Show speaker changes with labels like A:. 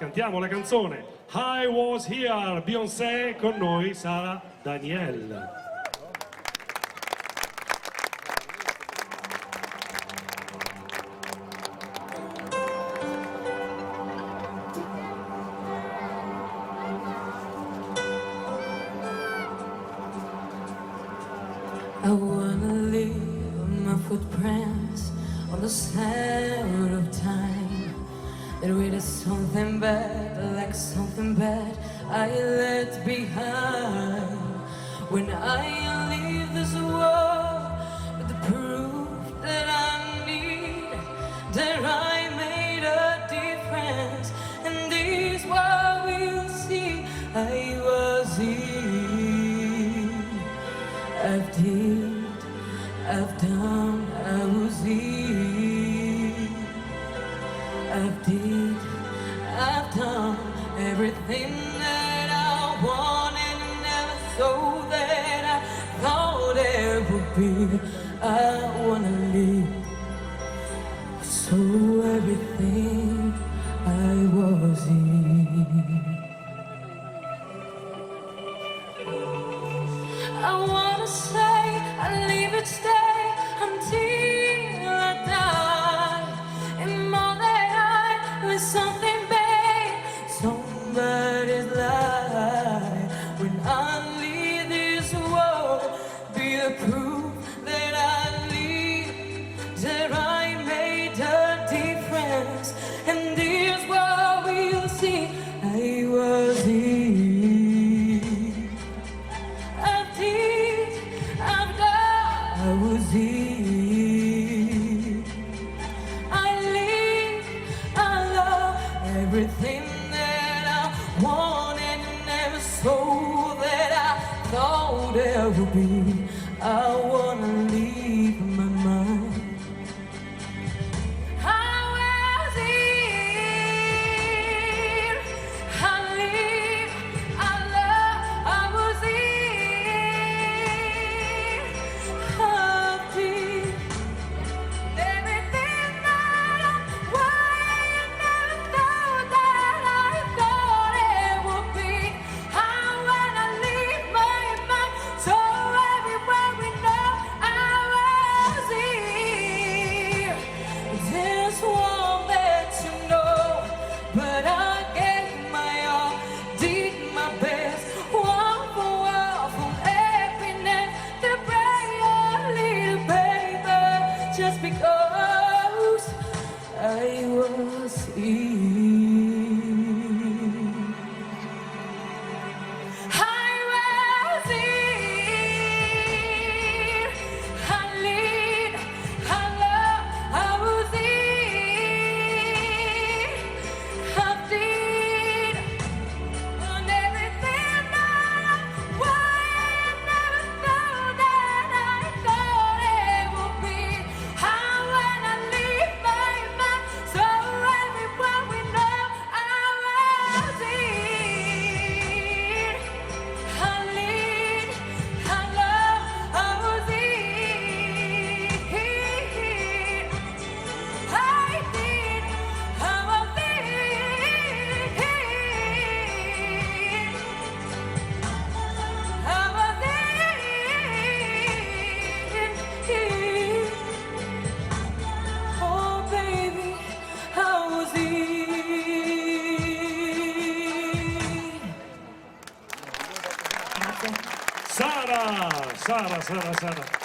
A: cantiamo la canzone I Was Here, Beyoncé, con noi Sara Daniel.
B: I wanna leave my footprints on the sand of time. That really something bad, like something bad I left behind. When I leave this world with the proof that I need, that I made a difference, and this what we'll see. I was here, I've did, I've done, I was here. I've did, I've done everything that I wanted and never thought that I thought it would be. I wanna live, so everything I was in. I wanna say I leave it stay until I die. And more than I with something bad, somebody's lie. When I leave this world, be the proof that I live, that I made a difference. And this world will see I was here. I was here. I live, I love everything that I wanted and never saw that I thought there would be. I wanna leave my mind. Just because I was here. I was here. I live, I love, I was here. I did on everything that I wanted, never thought that I thought it would be.
A: Sara.